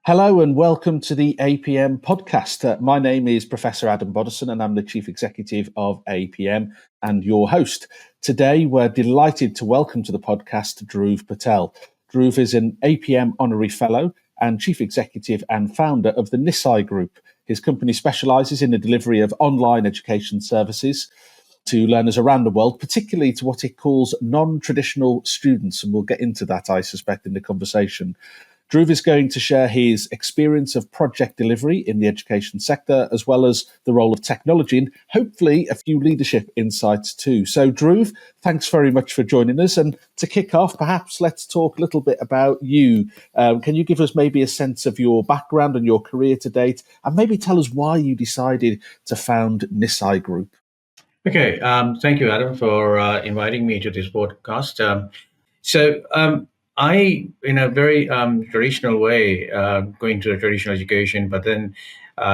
Hello and welcome to the APM podcast. My name is Professor Adam Bodison and I'm the Chief Executive of APM and your host. Today, we're delighted to welcome to the podcast Dhruv Patel. Dhruv is an APM Honorary Fellow and Chief Executive and founder of the Nisai Group. His company specialises in the delivery of online education services to learners around the world, particularly to what it calls non-traditional students. And we'll get into that, I suspect, in the conversation. Dhruv is going to share his experience of project delivery in the education sector, as well as the role of technology and hopefully a few leadership insights too. So Dhruv, thanks very much for joining us. And to kick off, perhaps let's talk a little bit about you. Can you give us maybe a sense of your background and your career to date, and maybe tell us why you decided to found Nisai Group? Okay, thank you, Adam, for inviting me to this podcast. I, in a very traditional way, going to a traditional education, but then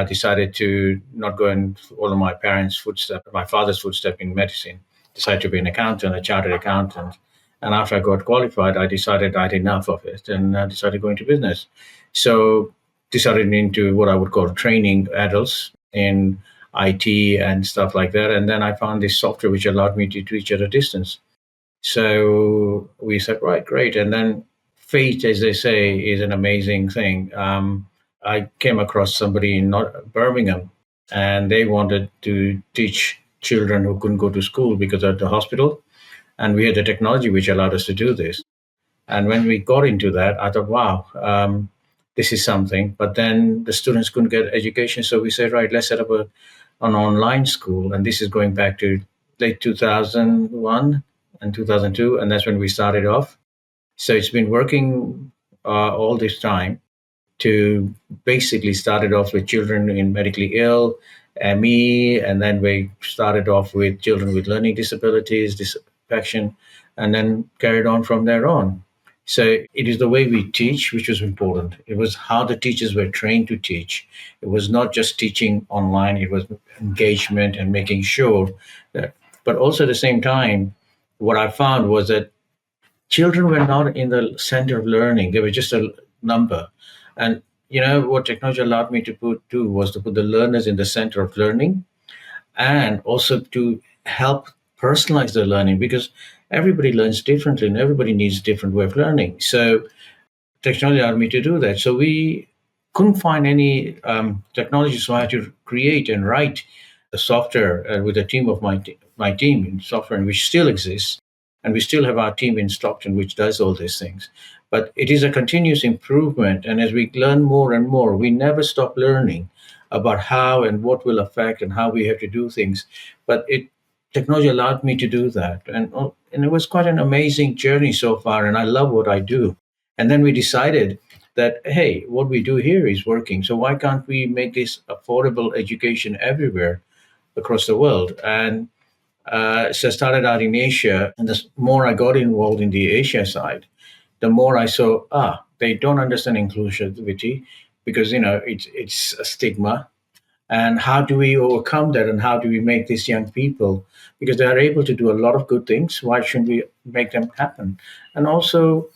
decided to not go in follow my parents' footstep, my father's footstep in medicine. Decided to be an accountant, a chartered accountant. And after I got qualified, I decided I had enough of it and decided to go into business. So decided into what I would call training adults in IT and stuff like that. And then I found this software which allowed me to teach at a distance. So we said, right, great. And then fate, as they say, is an amazing thing. I came across somebody in Birmingham, and they wanted to teach children who couldn't go to school because of the hospital. And we had the technology which allowed us to do this. And when we got into that, I thought, wow, this is something. But then the students couldn't get education. So we said, right, let's set up an online school. And this is going back to late 2001 and 2002. And that's when we started off. So it's been working all this time to basically started off with children in medically ill, ME, and then we started off with children with learning disabilities, disaffection, and then carried on from there on. So it is the way we teach, which was important. It was how the teachers were trained to teach. It was not just teaching online, it was engagement and making sure that, but also at the same time, what I found was that children were not in the center of learning. They were just a number. And what technology allowed me to do was to put the learners in the center of learning and also to help personalize the learning, because everybody learns differently and everybody needs a different way of learning. So technology allowed me to do that. So we couldn't find any technology, so I had to create and write the software with a team of my team in software, which still exists. And we still have our team in Stockton, which does all these things. But it is a continuous improvement. And as we learn more and more, we never stop learning about how and what will affect and how we have to do things. But technology allowed me to do that. And it was quite an amazing journey so far. And I love what I do. And then we decided that, hey, what we do here is working. So why can't we make this affordable education everywhere across the world? And so I started out in Asia, and the more I got involved in the Asia side, the more I saw, they don't understand inclusivity because, it's a stigma. And how do we overcome that? And how do we make these young people, because they are able to do a lot of good things, why shouldn't we make them happen? And also,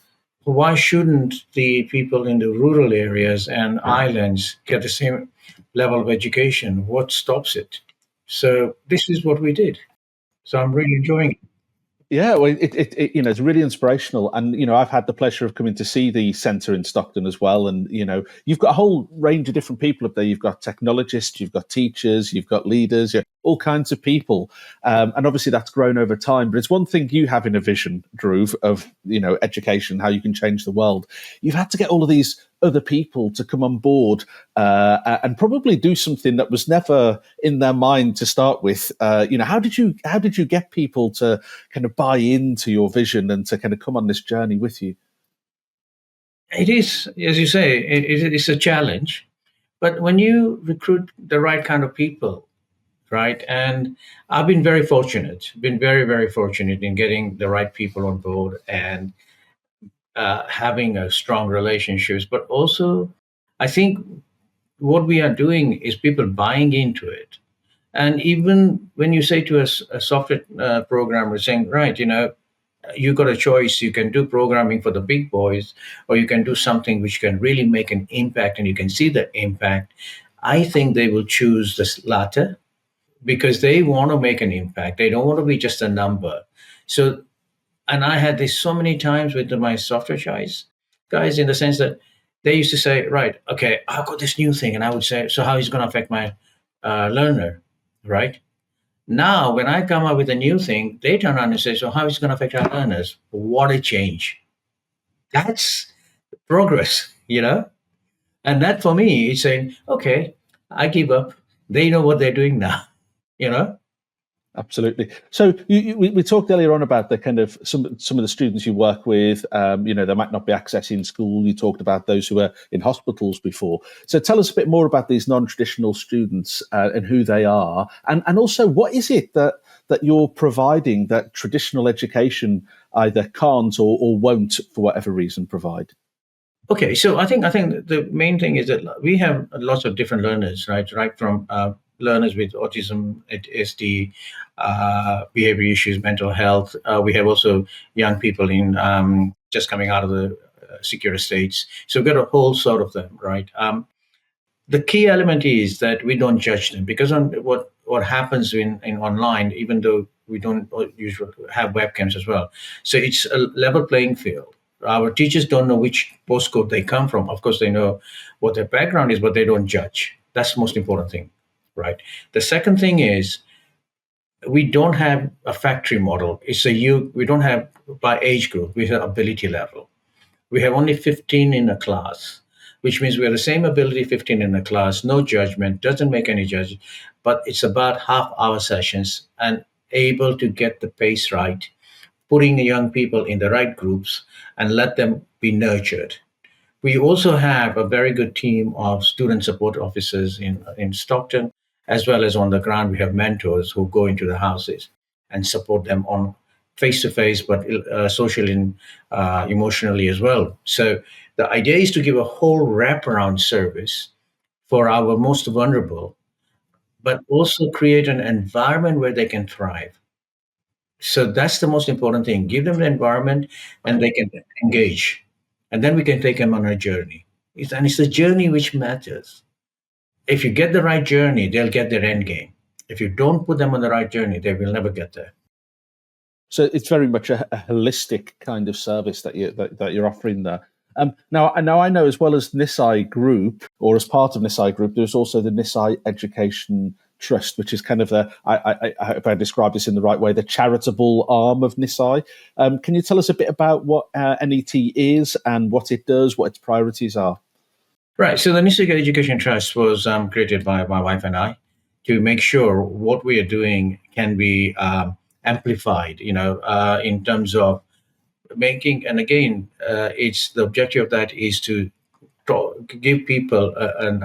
why shouldn't the people in the rural areas and islands get the same level of education? What stops it? So this is what we did. So I'm really enjoying it. Yeah, well, it's really inspirational, and I've had the pleasure of coming to see the centre in Stockton as well, and you've got a whole range of different people up there. You've got technologists, you've got teachers, you've got leaders, all kinds of people, and obviously that's grown over time. But it's one thing you have in a vision, Dhruv, of education, how you can change the world. You've had to get all of these other people to come on board and probably do something that was never in their mind to start with. How did you get people to kind of buy into your vision and to kind of come on this journey with you? It is, as you say, it's a challenge. But when you recruit the right kind of people, right? And I've been very fortunate, been very, very fortunate in getting the right people on board and having a strong relationships. But also, I think what we are doing is people buying into it. And even when you say to a software programmer saying, right, you got a choice. You can do programming for the big boys, or you can do something which can really make an impact and you can see the impact. I think they will choose this latter because they want to make an impact. They don't want to be just a number. So, and I had this so many times with my software guys, in the sense that they used to say, right, okay, I've got this new thing. And I would say, so how is it going to affect my learner, right? Now, when I come up with a new thing, they turn around and say, so how is it going to affect our learners? What a change. That's progress, And that for me is saying, okay, I give up. They know what they're doing now, you know? Absolutely. So we talked earlier on about the kind of some of the students you work with. They might not be accessing school. You talked about those who are in hospitals before. So tell us a bit more about these non-traditional students and who they are, and also what is it that you're providing that traditional education either can't or won't, for whatever reason, provide. Okay, so I think the main thing is that we have lots of different learners, right from learners with autism, ASD, behavior issues, mental health. We have also young people in just coming out of the secure states. So we've got a whole sort of them, right? The key element is that we don't judge them, because on what happens in online, even though we don't usually have webcams as well, so it's a level playing field. Our teachers don't know which postcode they come from. Of course they know what their background is, but they don't judge. That's the most important thing, right? The second thing is, we don't have a factory model. We don't have by age group, we have ability level. We have only 15 in a class, which means we have the same ability, 15 in a class, no judgment, doesn't make any judgment, but it's about half-hour sessions and able to get the pace right, putting the young people in the right groups and let them be nurtured. We also have a very good team of student support officers in Stockton, as well as on the ground. We have mentors who go into the houses and support them on face to face, but socially and emotionally as well. So the idea is to give a whole wraparound service for our most vulnerable, but also create an environment where they can thrive. So that's the most important thing. Give them the environment and they can engage. And then we can take them on a journey. And it's the journey which matters. If you get the right journey, they'll get their end game. If you don't put them on the right journey, they will never get there. So it's very much a holistic kind of service that you're offering there. Now I know, as well as Nisai Group, or as part of Nisai Group, there's also the Nisai Education Trust, which is kind of I hope I describe this in the right way, the charitable arm of Nisai. Can you tell us a bit about what NET is and what it does, what its priorities are? Right. So the Nisai Education Trust was created by my wife and I to make sure what we are doing can be amplified, in terms of making, and again, it's the objective of that is to give people an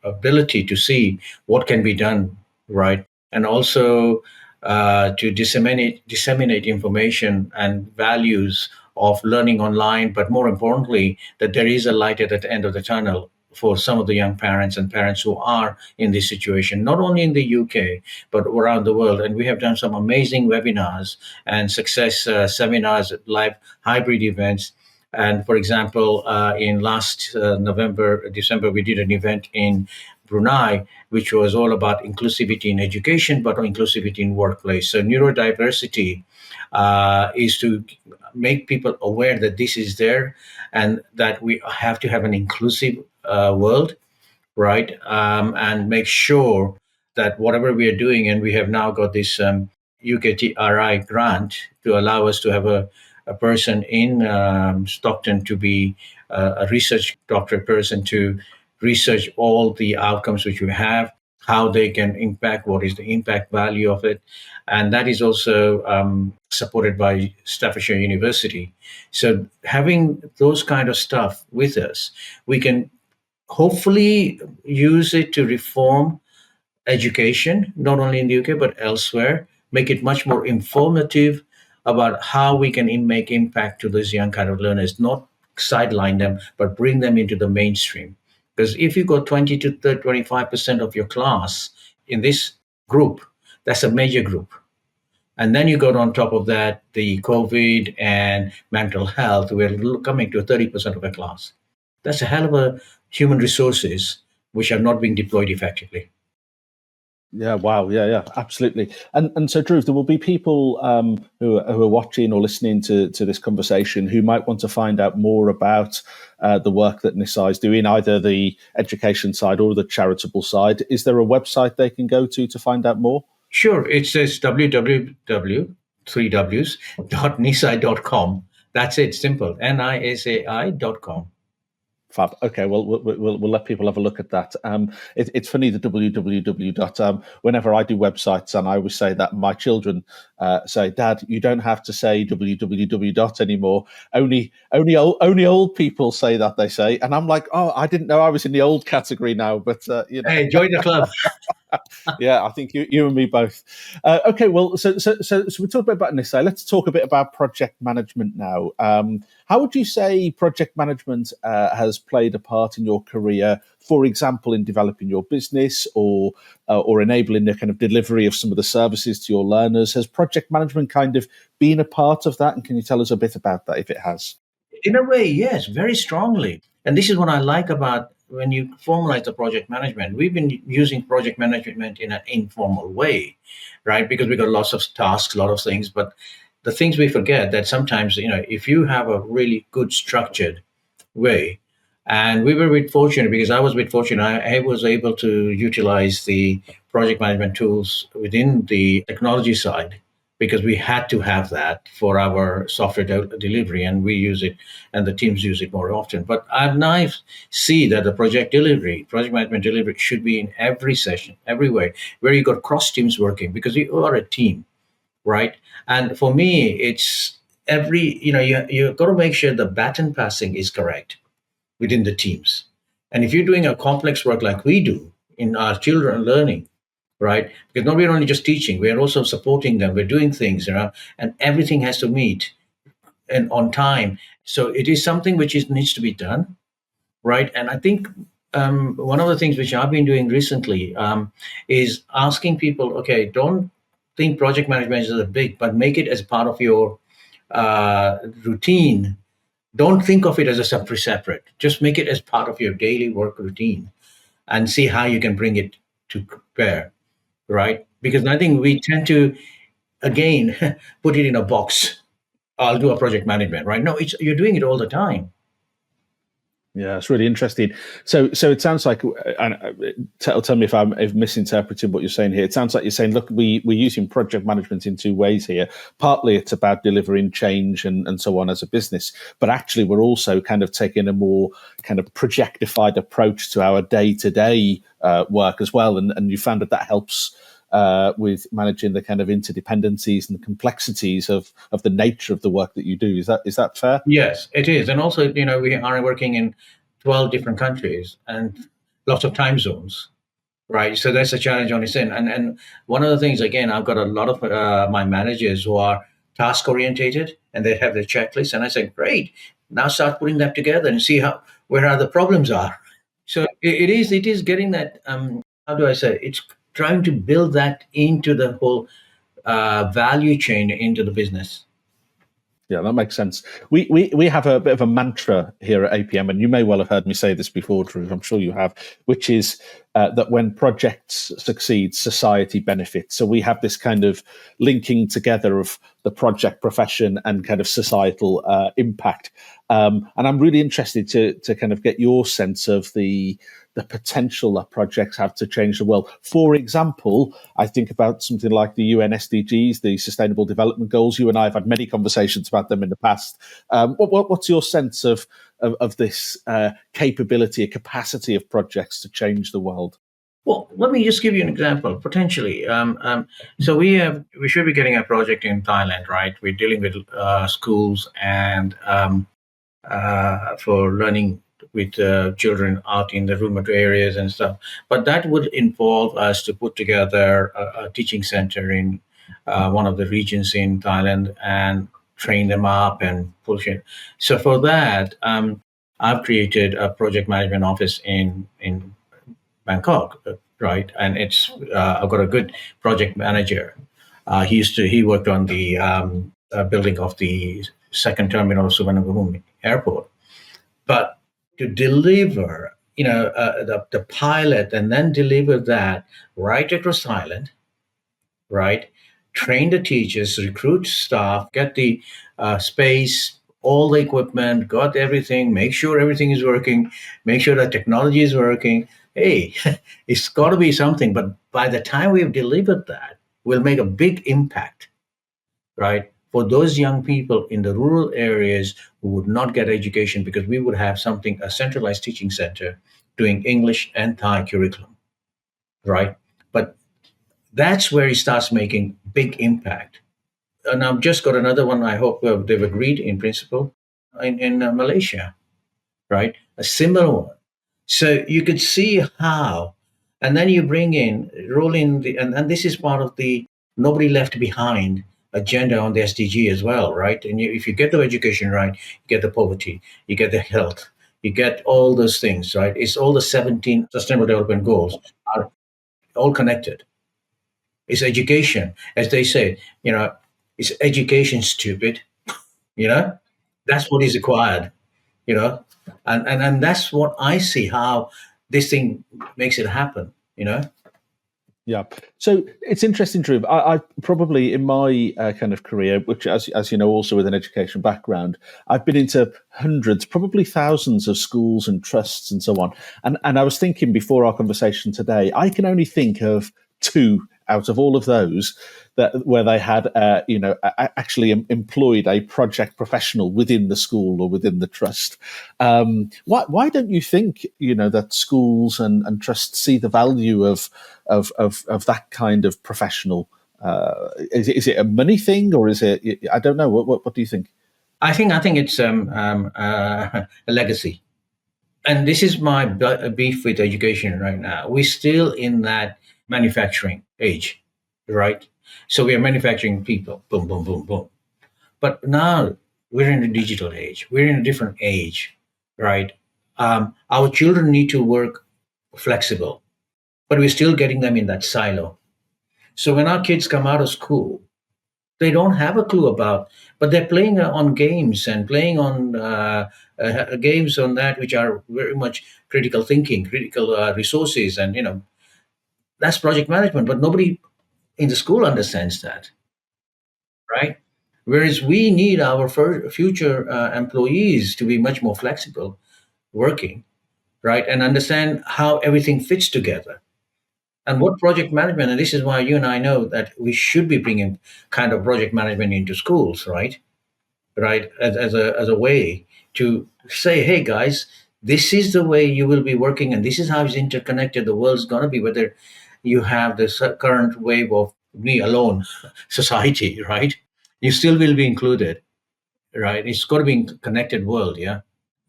ability to see what can be done, right, and also to disseminate information and values of learning online, but more importantly, that there is a light at the end of the tunnel for some of the young parents and parents who are in this situation, not only in the UK, but around the world. And we have done some amazing webinars and success seminars, live hybrid events. And for example, in last December, we did an event in Brunei, which was all about inclusivity in education, but inclusivity in workplace. So neurodiversity is to make people aware that this is there and that we have to have an inclusive world, right? And make sure that whatever we are doing, and we have now got this UKTRI grant to allow us to have a person in Stockton to be a research doctorate person to research all the outcomes which we have, how they can impact, what is the impact value of it. And that is also supported by Staffordshire University. So having those kind of stuff with us, we can hopefully use it to reform education, not only in the UK, but elsewhere, make it much more informative about how we can make impact to those young kind of learners, not sideline them, but bring them into the mainstream. Because if you got 20 to 25% of your class in this group, that's a major group. And then you got on top of that the COVID and mental health. We're coming to 30% of a class. That's a hell of a human resources which are not being deployed effectively. Yeah, wow, yeah, absolutely. And so, Dhruv, there will be people who are watching or listening to this conversation who might want to find out more about the work that Nisai is doing, either the education side or the charitable side. Is there a website they can go to find out more? Sure, it says www.nisai.com. That's it, simple. NISAI.com. Fab. Okay, well, we'll let people have a look at that. It's funny, the www dot. Whenever I do websites, and I always say that, my children say, "Dad, you don't have to say www dot anymore. Only old people say that." They say, and I'm like, "Oh, I didn't know I was in the old category now." But Hey, join the club. Yeah, I think you and me both. Okay, well, so we talked a bit about Nisai. Let's talk a bit about project management now. How would you say project management has played a part in your career? For example, in developing your business or enabling the kind of delivery of some of the services to your learners. Has project management kind of been a part of that? And can you tell us a bit about that, if it has? In a way, yes, very strongly. And this is what I like about when you formalize the project management. We've been using project management in an informal way, right? Because we got lots of tasks, a lot of things. But the things we forget that sometimes, if you have a really good structured way, and we were a bit fortunate because I was a bit fortunate. I was able to utilize the project management tools within the technology side because we had to have that for our software delivery, and we use it, and the teams use it more often. But I now see that the project management delivery, should be in every session, every way, where you got cross teams working because you are a team, right? And for me, it's you got to make sure the baton passing is correct within the teams. And if you're doing a complex work like we do in our children learning, right? Because not we're only just teaching, we're also supporting them. We're doing things, and everything has to meet and on time. So it is something which needs to be done, right? And I think one of the things which I've been doing recently is asking people, okay, don't think project management is a big, but make it as part of your routine. Don't think of it as a separate. Just make it as part of your daily work routine and see how you can bring it to bear, right? Because I think we tend to, again, put it in a box. I'll do a project management, right? No, you're doing it all the time. Yeah, it's really interesting. So it sounds like, and tell me if I'm misinterpreting what you're saying here. It sounds like you're saying, look, we're using project management in two ways here. Partly it's about delivering change and so on as a business, but actually we're also kind of taking a more kind of projectified approach to our day-to-day work as well. And you found that helps with managing the kind of interdependencies and the complexities of the nature of the work that you do. Is that fair? Yes, it is. And also, we are working in 12 different countries and lots of time zones, right? So that's a challenge on its own. And one of the things, again, I've got a lot of my managers who are task orientated and they have their checklist. And I say, great, now start putting that together and see where the problems are. So it is getting that, how do I say, it's trying to build that into the whole value chain into the business. Yeah, that makes sense. We have a bit of a mantra here at APM, and you may well have heard me say this before, Dhruv. I'm sure you have, which is that when projects succeed, society benefits. So we have this kind of linking together of the project profession and kind of societal impact. And I'm really interested to kind of get your sense of the potential that projects have to change the world. For example, I think about something like the UN SDGs, the Sustainable Development Goals. You and I have had many conversations about them in the past. What's your sense of this capability, a capacity of projects to change the world? Well, let me just give you an example, potentially. So we should be getting a project in Thailand, right? We're dealing with schools and for learning with children out in the remote areas and stuff. But that would involve us to put together a teaching center in one of the regions in Thailand and train them up and push it. So for that, I've created a project management office in Bangkok, right? And I've got a good project manager. He worked on the building of the second terminal of Suvarnabhumi Airport. But to deliver, the pilot and then deliver that right across Thailand, right? Train the teachers, recruit staff, get the space, all the equipment, got everything, make sure everything is working, make sure that technology is working. Hey, it's got to be something. But by the time we've delivered that, we'll make a big impact, right? For those young people in the rural areas who would not get education, because we would have something, a centralized teaching center doing English and Thai curriculum, right? But that's where he starts making big impact. And I've just got another one. I hope they've agreed in principle in Malaysia, right? A similar one. So you could see how, and then you bring in, roll in and this is part of the nobody left behind agenda on the SDG as well, right? And if you get the education right, you get the poverty, you get the health, you get all those things, right? It's all the 17 Sustainable Development Goals are all connected. It's education, as they say, it's education, stupid, you know, that's what is required, you know, and that's what I see how this thing makes it happen. Yeah. So it's interesting, Dhruv. I probably in my kind of career, which, as you know, also with an education background, I've been into hundreds, probably thousands of schools and trusts and so on. And I was thinking before our conversation today, I can only think of two out of all of those where they had, actually employed a project professional within the school or within the trust. Why don't you think that schools and trusts see the value of that kind of professional? Is it a money thing, or is it? I don't know. What do you think? I think it's a legacy, and this is my beef with education right now. We're still in that manufacturing age, right? So we are manufacturing people, boom, boom, boom, boom. But now we're in a digital age. We're in a different age, right? Our children need to work flexible, but we're still getting them in that silo. So when our kids come out of school, they don't have a clue about, but they're playing on games and playing on games on that which are very much critical thinking, critical resources, and that's project management. But nobody in the school understands that, right? Whereas we need our future employees to be much more flexible working, right? And understand how everything fits together. And what project management, and this is why you and I know that we should be bringing kind of project management into schools, right? Right, as a way to say, hey guys, this is the way you will be working, and this is how it's interconnected the world's going to be, whether you have this current wave of me alone society, right? You still will be included, right? It's got to be a connected world, yeah.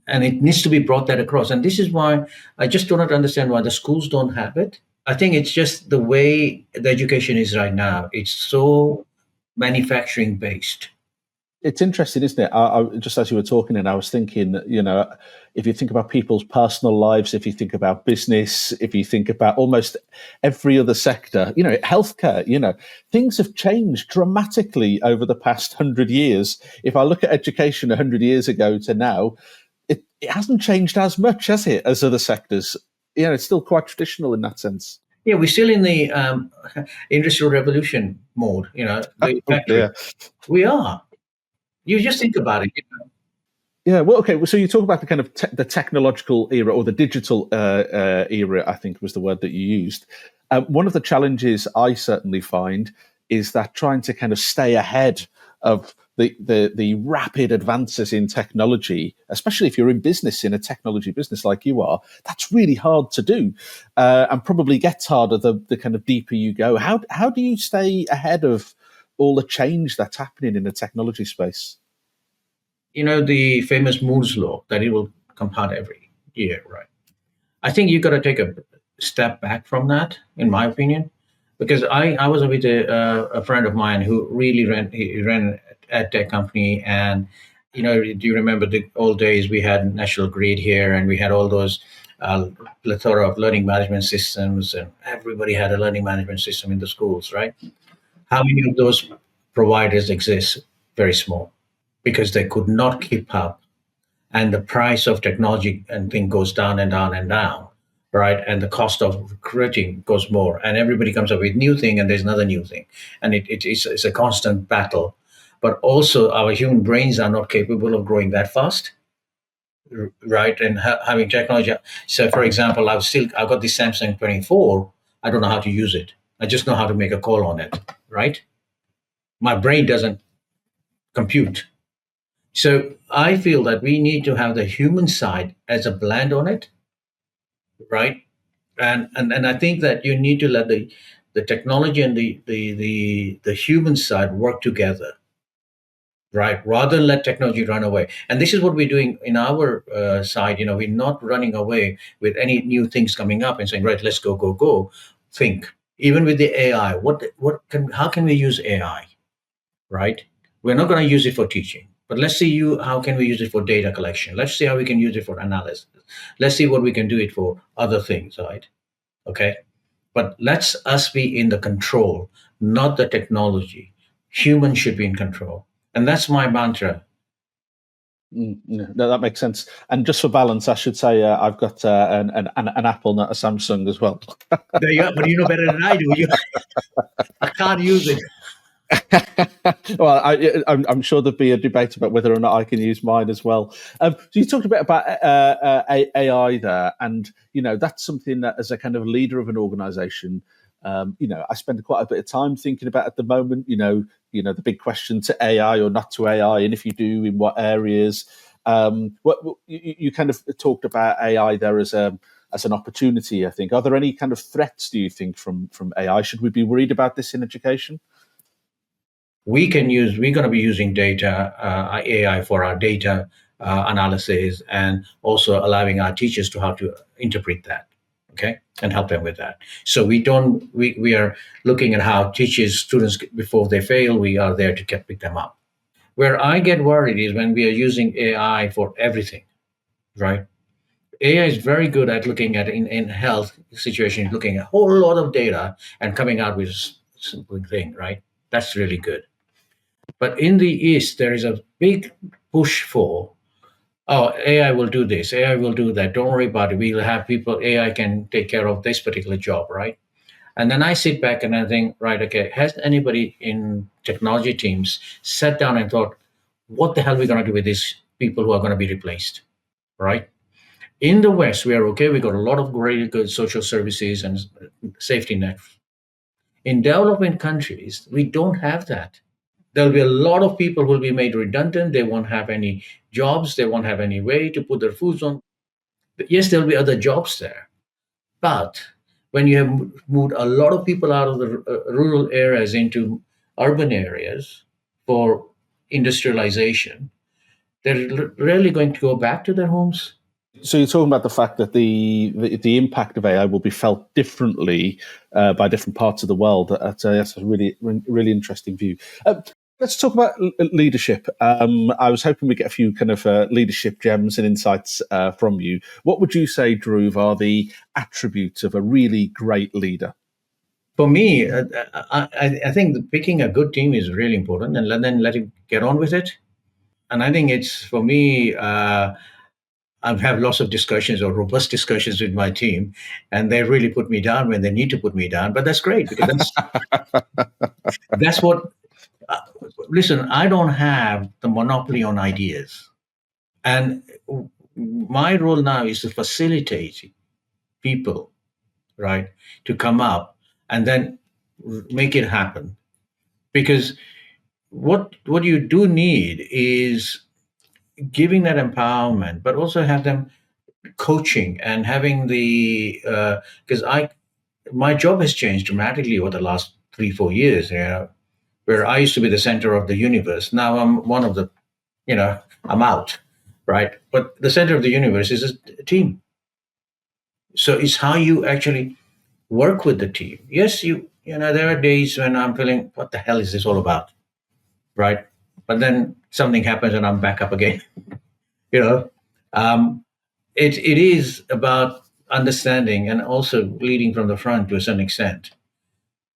And it needs to be brought that across, and this is why I just do not understand why the schools don't have it. I think it's just the way the education is right now. It's so manufacturing based. It's interesting, isn't it? Just as you were talking, and I was thinking, if you think about people's personal lives, if you think about business, if you think about almost every other sector, healthcare, things have changed dramatically over the past 100 years. If I look at education 100 years ago to now, it hasn't changed as much, has it, as other sectors? It's still quite traditional in that sense. Yeah, we're still in the industrial revolution mode. The factory. Yeah. We are. You just think about it. Yeah, well, okay. So you talk about the kind of the technological era or the digital era, I think was the word that you used. One of the challenges I certainly find is that trying to kind of stay ahead of the rapid advances in technology, especially if you're in business, in a technology business like you are, that's really hard to do, and probably gets harder the kind of deeper you go. How do you stay ahead of all the change that's happening in the technology space? The famous Moore's law that it will compound every year, right? I think you got to take a step back from that, in my opinion, because I was with a friend of mine who really ran a tech company, and do you remember the old days? We had National Grid here, and we had all those plethora of learning management systems, and everybody had a learning management system in the schools, right? How many of those providers exist? Very small, because they could not keep up, and the price of technology and thing goes down and down and down, right? And the cost of recruiting goes more, and everybody comes up with new thing, and there's another new thing, and it's a constant battle. But also, our human brains are not capable of growing that fast, right? And having technology. So, for example, I've got this Samsung 24. I don't know how to use it. I just know how to make a call on it, right? My brain doesn't compute. So I feel that we need to have the human side as a blend on it, right? And I think that you need to let the technology and the human side work together, right? Rather than let technology run away. And this is what we're doing in our side. We're not running away with any new things coming up and saying, right, let's go, go, go. Think. Even with the AI, how can we use AI, right? We're not going to use it for teaching, but let's see how can we use it for data collection. Let's see how we can use it for analysis. Let's see what we can do it for other things, right? Okay. But let's us be in the control, not the technology. Humans should be in control. And that's my mantra. No, that makes sense. And just for balance, I should say I've got an Apple, not a Samsung as well. There you are, but you know better than I do. I can't use it. Well, I'm sure there'll be a debate about whether or not I can use mine as well. So you talked a bit about AI there, and that's something that, as a kind of leader of an organisation, I spend quite a bit of time thinking about at the moment. The big question to AI or not to AI, and if you do, in what areas. What you kind of talked about AI there as an opportunity. I think. Are there any kind of threats, do you think, from AI? Should we be worried about this in education? We're going to be using data, AI for our data analysis, and also allowing our teachers to how to interpret that, okay, and help them with that. So we are looking at how teachers, students, before they fail, we are there to pick them up. Where I get worried is when we are using AI for everything, right? AI is very good at looking at in health situations, looking at a whole lot of data and coming out with a simple thing, right? That's really good. But in the East, there is a big push for, oh, AI will do this, AI will do that. Don't worry about it. We'll have people, AI can take care of this particular job, right? And then I sit back and I think, right, okay, has anybody in technology teams sat down and thought, what the hell are we going to do with these people who are going to be replaced, right? In the West, we are okay. We got a lot of great good social services and safety net. In developing countries, we don't have that. There'll be a lot of people who will be made redundant. They won't have any jobs. They won't have any way to put their foods on. But yes, there'll be other jobs there. But when you have moved a lot of people out of the rural areas into urban areas for industrialization, they're rarely going to go back to their homes. So you're talking about the fact that the impact of AI will be felt differently by different parts of the world. That's a really interesting view. Let's talk about leadership. I was hoping we get a few kind of leadership gems and insights from you. What would you say, Dhruv, are the attributes of a really great leader? For me, I think picking a good team is really important, and let him get on with it. And I think it's for me. I've had lots of discussions or robust discussions with my team, and they really put me down when they need to put me down. But that's great because that's what. Listen, I don't have the monopoly on ideas, and my role now is to facilitate people, right, to come up and then make it happen. Because what you do need is giving that empowerment, but also have them coaching and having the because my job has changed dramatically over the last 3 4 years, where I used to be the center of the universe. Now I'm one of the, I'm out, right? But the center of the universe is a team. So it's how you actually work with the team. Yes, there are days when I'm feeling, what the hell is this all about, right? But then something happens and I'm back up again. you know um, it is about understanding and also leading from the front to a certain extent,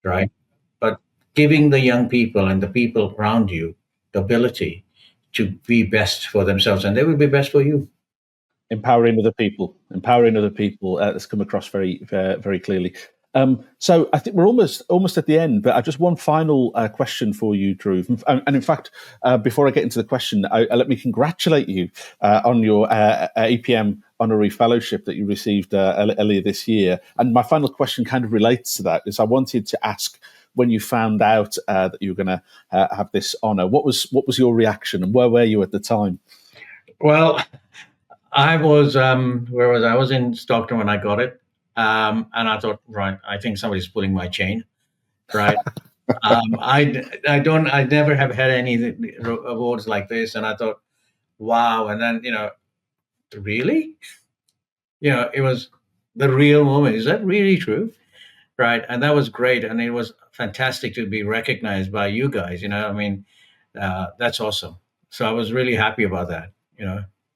right? But giving the young people and the people around you the ability to be best for themselves, and they will be best for you. Empowering other people. That's come across very clearly. So I think we're almost at the end, but I just one final question for you, Dhruv. And in fact, before I get into the question, let me congratulate you on your APM Honorary Fellowship that you received earlier this year. And my final question kind of relates to that, is I wanted to ask, when you found out that you were going to have this honor, what was your reaction, and where were you at the time? Well, I was where was I? I was in Stockton when I got it, and I thought, right, I think somebody's pulling my chain, right? I never have had any awards like this, and I thought, wow. And then really, it was the real moment. Is that really true? Right? And that was great, and it was fantastic to be recognized by you guys. I mean, that's awesome. So I was really happy about that.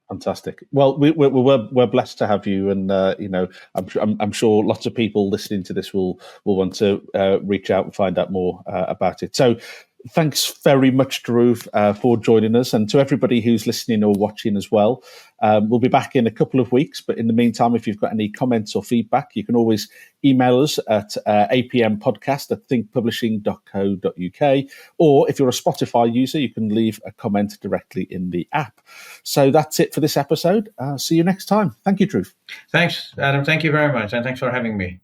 Fantastic. Well, we're blessed to have you, and I'm sure lots of people listening to this will want to reach out and find out more about it. So, thanks very much, Dhruv, for joining us, and to everybody who's listening or watching as well. We'll be back in a couple of weeks, but in the meantime, if you've got any comments or feedback, you can always email us at apmpodcast@thinkpublishing.co.uk, or if you're a Spotify user, you can leave a comment directly in the app. So that's it for this episode. See you next time. Thank you, Dhruv. Thanks, Adam. Thank you very much, and thanks for having me.